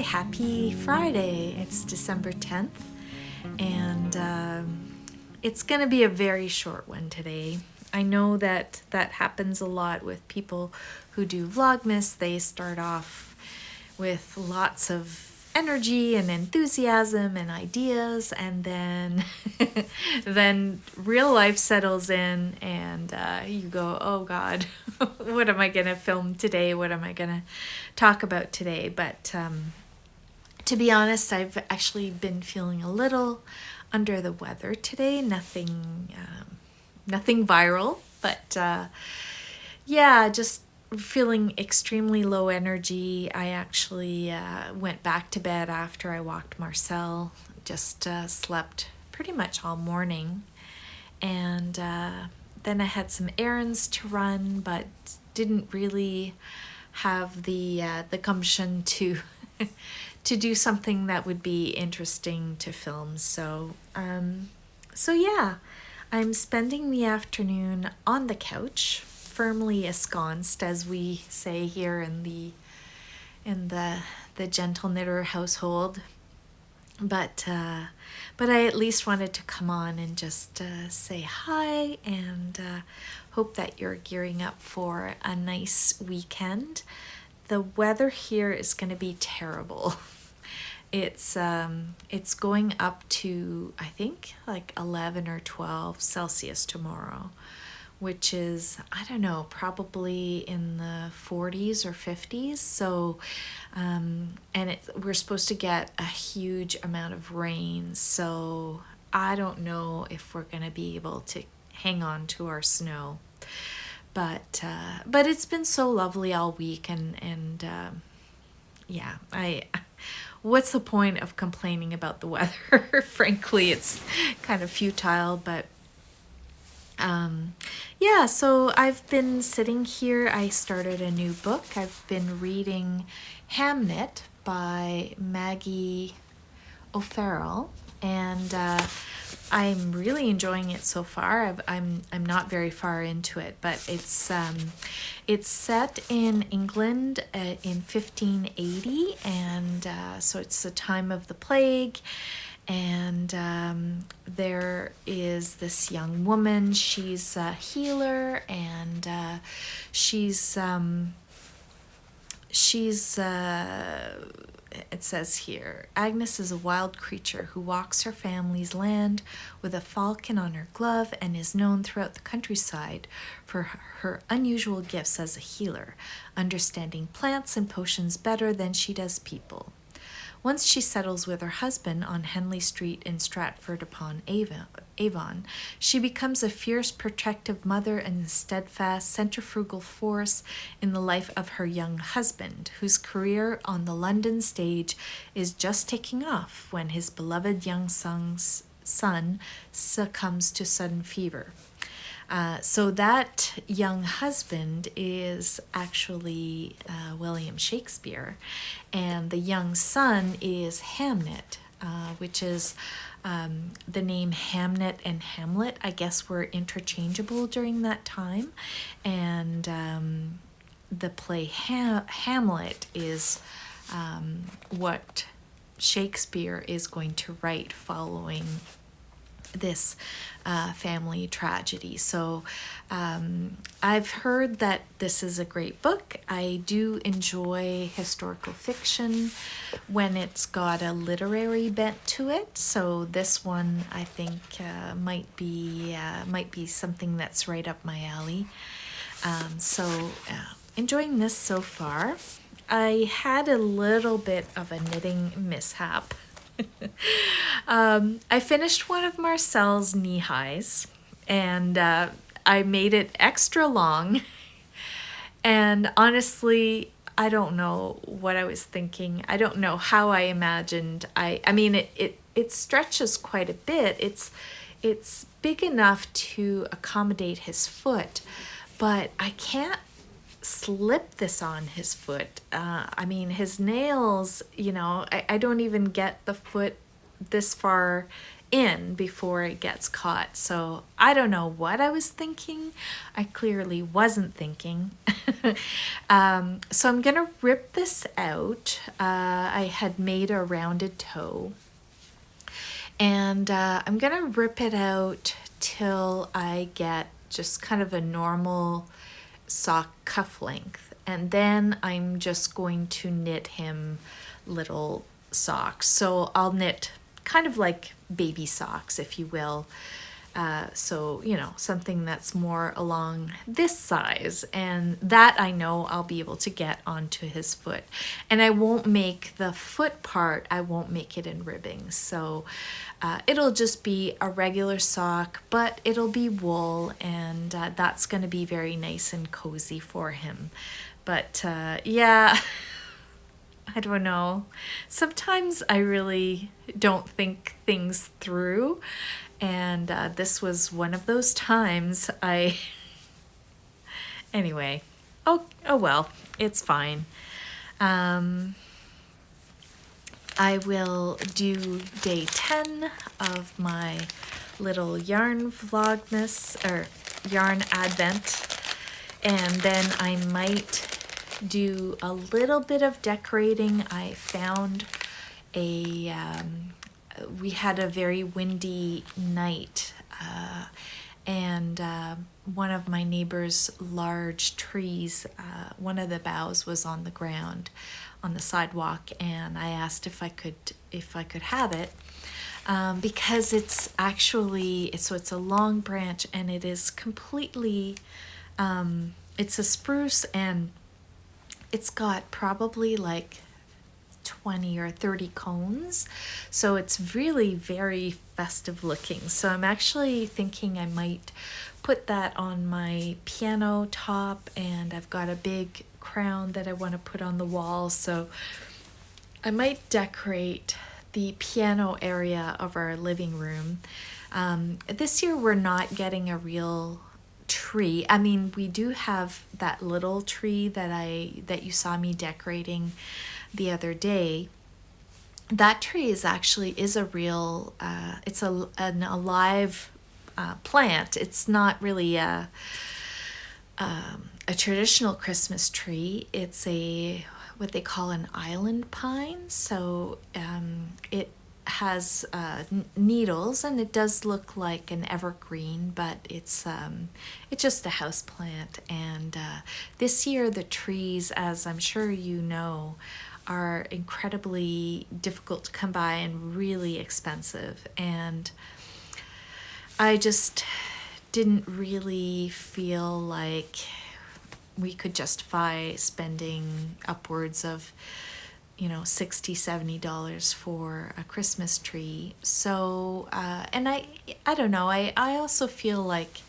happy Friday. It's December 10th, and it's going to be a very short one today. I know that happens a lot with people who do vlogmas. They start off with lots of energy and enthusiasm and ideas, and then then real life settles in, and you go, oh God, what am I gonna film today? What am I gonna talk about today? But to be honest, I've actually been feeling a little under the weather today. Nothing viral, but yeah, just feeling extremely low energy. I actually went back to bed after I walked Marcel. Just slept pretty much all morning, and then I had some errands to run, but didn't really have the gumption to to do something that would be interesting to film. So yeah, I'm spending the afternoon on the couch, firmly ensconced, as we say here in the gentle knitter household. But I at least wanted to come on and just say hi, and hope that you're gearing up for a nice weekend. The weather here is going to be terrible. It's going up to, I think, like 11 or 12 Celsius tomorrow, which is, I don't know, probably in the 40s or 50s. So, and we're supposed to get a huge amount of rain. So I don't know if we're going to be able to hang on to our snow. But it's been so lovely all week, and yeah, what's the point of complaining about the weather? Frankly, it's kind of futile, but yeah, so I've been sitting here. I started a new book. I've been reading Hamnet by Maggie O'Farrell, and I'm really enjoying it so far. I'm not very far into it, but it's set in England in 1580, and so it's the time of the plague. And there is this young woman. She's a healer, and it says here, Agnes is a wild creature who walks her family's land with a falcon on her glove, and is known throughout the countryside for her unusual gifts as a healer, understanding plants and potions better than she does people. Once she settles with her husband on Henley Street in Stratford-upon-Avon, she becomes a fierce, protective mother and a steadfast, centrifugal force in the life of her young husband, whose career on the London stage is just taking off when his beloved young son succumbs to sudden fever. So that young husband is actually William Shakespeare, and the young son is Hamnet, which is the name Hamnet and Hamlet, I guess, were interchangeable during that time, and the play Hamlet is what Shakespeare is going to write following this family tragedy. So I've heard that this is a great book. I do enjoy historical fiction when it's got a literary bent to it. So this one, I think, might be something that's right up my alley. So enjoying this so far. I had a little bit of a knitting mishap. I finished one of Marcel's knee-highs, and I made it extra long, and honestly, I don't know what I was thinking. I don't know how I imagined. I mean, it stretches quite a bit. It's big enough to accommodate his foot, but I can't slip this on his foot. I mean, his nails, I don't even get the foot this far in before it gets caught. So I don't know what I was thinking. I clearly wasn't thinking. So I'm gonna rip this out. I had made a rounded toe, and I'm gonna rip it out till I get just kind of a normal sock cuff length, and then I'm just going to knit him little socks. So I'll knit kind of like baby socks, if you will. So, you know, something that's more along this size, and that I know I'll be able to get onto his foot. And I won't make the foot part, I won't make it in ribbing. So it'll just be a regular sock, but it'll be wool, and that's going to be very nice and cozy for him. But yeah, I don't know. Sometimes I really don't think things through. And this was one of those times. Anyway, oh well, it's fine. I will do day 10 of my little yarn vlogmas, or yarn advent, and then I might do a little bit of decorating. I found we had a very windy night, and one of my neighbor's large trees, one of the boughs was on the ground on the sidewalk, and I asked if I could have it, because it's actually, so it's a long branch, and it is completely, it's a spruce, and it's got probably like 20 or 30 cones, so it's really very festive looking. So I'm actually thinking I might put that on my piano top, and I've got a big crown that I want to put on the wall, so I might decorate the piano area of our living room. This year we're not getting a real tree. I mean, we do have that little tree that you saw me decorating the other day. That tree is a real, it's an alive plant. It's not really a traditional Christmas tree. It's what they call an island pine. So it has needles, and it does look like an evergreen, but it's just a house plant. And this year the trees, as I'm sure you know, are incredibly difficult to come by and really expensive. And I just didn't really feel like we could justify spending upwards of, you know, $60-$70 for a Christmas tree. So and I don't know, I also feel like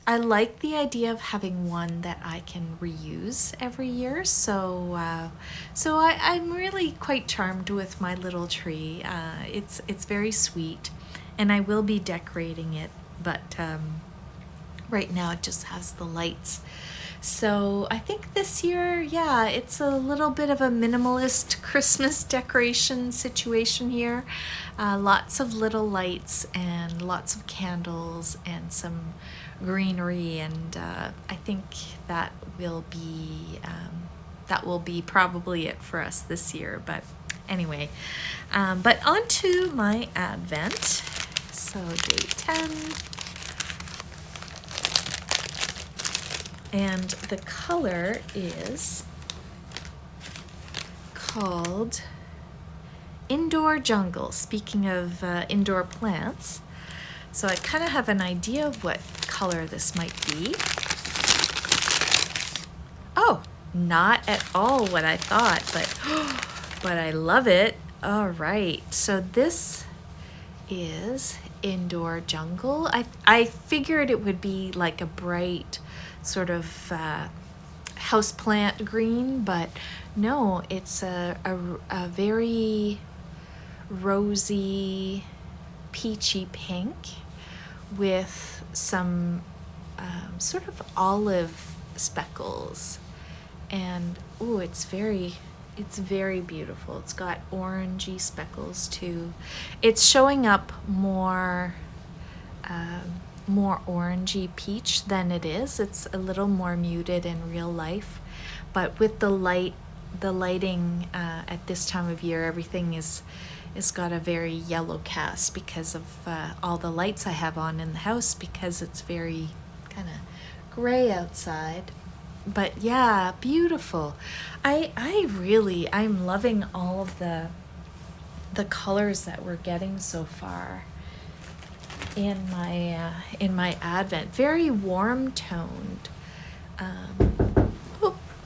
I like the idea of having one that I can reuse every year. So I'm really quite charmed with my little tree. It's very sweet, and I will be decorating it, but right now it just has the lights. So I think this year, yeah, it's a little bit of a minimalist Christmas decoration situation here. Lots of little lights and lots of candles and some greenery, and I think that will be probably it for us this year. But anyway, but on to my advent. So day 10. And the color is called Indoor Jungle. Speaking of indoor plants, so I kind of have an idea of what color this might be. Oh, not at all what I thought, but I love it. All right, so this is Indoor Jungle. I figured it would be like a bright sort of houseplant green, but no, it's a very rosy peachy pink with some sort of olive speckles, and ooh, it's very It's very beautiful. It's got orangey speckles too. It's showing up more more orangey peach than it is. It's a little more muted in real life, but with the lighting at this time of year, everything is got a very yellow cast because of all the lights I have on in the house, because it's very kind of gray outside. But yeah, beautiful. I'm loving all of the colors that we're getting so far in my Advent. Very warm toned.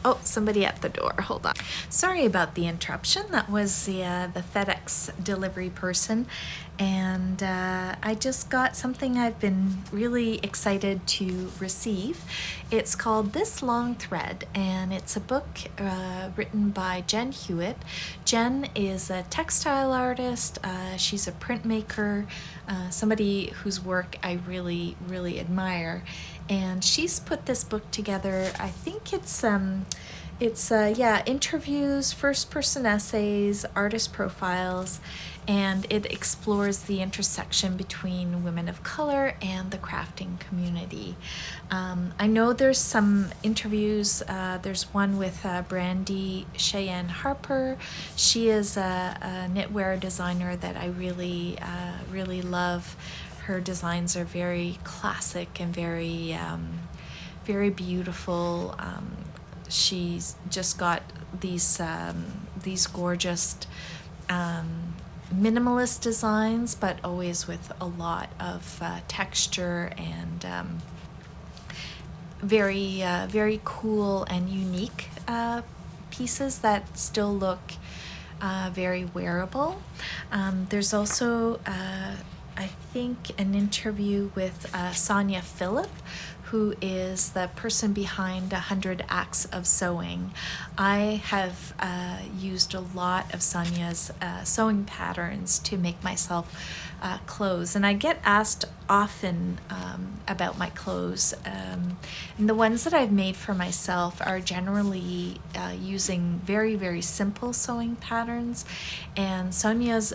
Oh, somebody at the door. Hold on. Sorry about the interruption. That was the FedEx delivery person. And I just got something I've been really excited to receive. It's called This Long Thread, and it's a book written by Jen Hewett. Jen is a textile artist. She's a printmaker, somebody whose work I really, really admire. And she's put this book together. I think it's interviews, first-person essays, artist profiles, and it explores the intersection between women of color and the crafting community. I know there's some interviews. There's one with Brandy Cheyenne Harper. She is a knitwear designer that I really, really love. Her designs are very classic and very, very beautiful. She's just got these gorgeous minimalist designs, but always with a lot of texture and very very cool and unique pieces that still look very wearable. There's also I think an interview with Sonia Phillip, who is the person behind 100 Acts of Sewing. I have used a lot of Sonia's sewing patterns to make myself clothes, and I get asked often about my clothes, and the ones that I've made for myself are generally using very, very simple sewing patterns, and Sonia's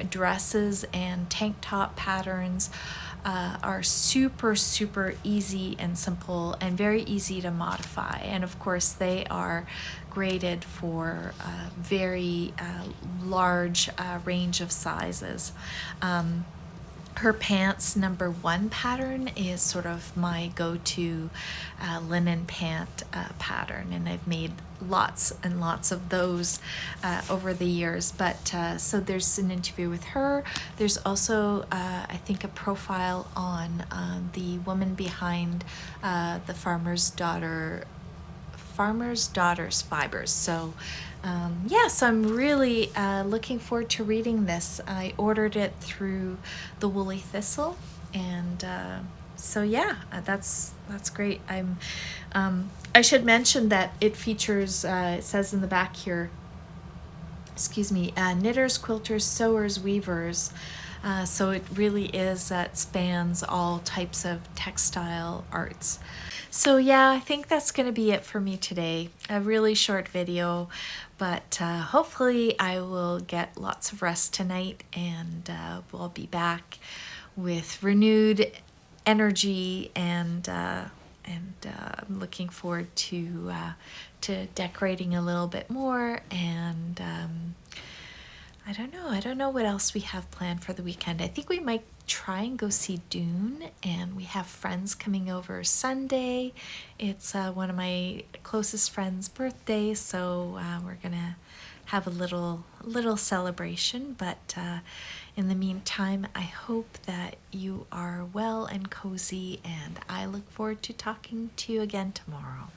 dresses and tank top patterns are super, super easy and simple and very easy to modify. And of course, they are graded for a very large range of sizes. Her pants #1 pattern is sort of my go-to linen pant pattern, and I've made lots and lots of those over the years. But so there's an interview with her. There's also I think a profile on the woman behind the Farmer's Daughters Fibers. So so I'm really looking forward to reading this. I ordered it through the Woolly Thistle, and so yeah, that's great. I should mention that it features, it says in the back here, knitters, quilters, sewers, weavers. So it really is that spans all types of textile arts. So yeah, I think that's going to be it for me today. A really short video, but hopefully I will get lots of rest tonight, and we'll be back with renewed energy, and I'm looking forward to decorating a little bit more, and I don't know what else we have planned for the weekend. I think we might try and go see Dune, and we have friends coming over Sunday. It's one of my closest friends' birthdays, so we're gonna have a little celebration. But in the meantime, I hope that you are well and cozy, and I look forward to talking to you again tomorrow.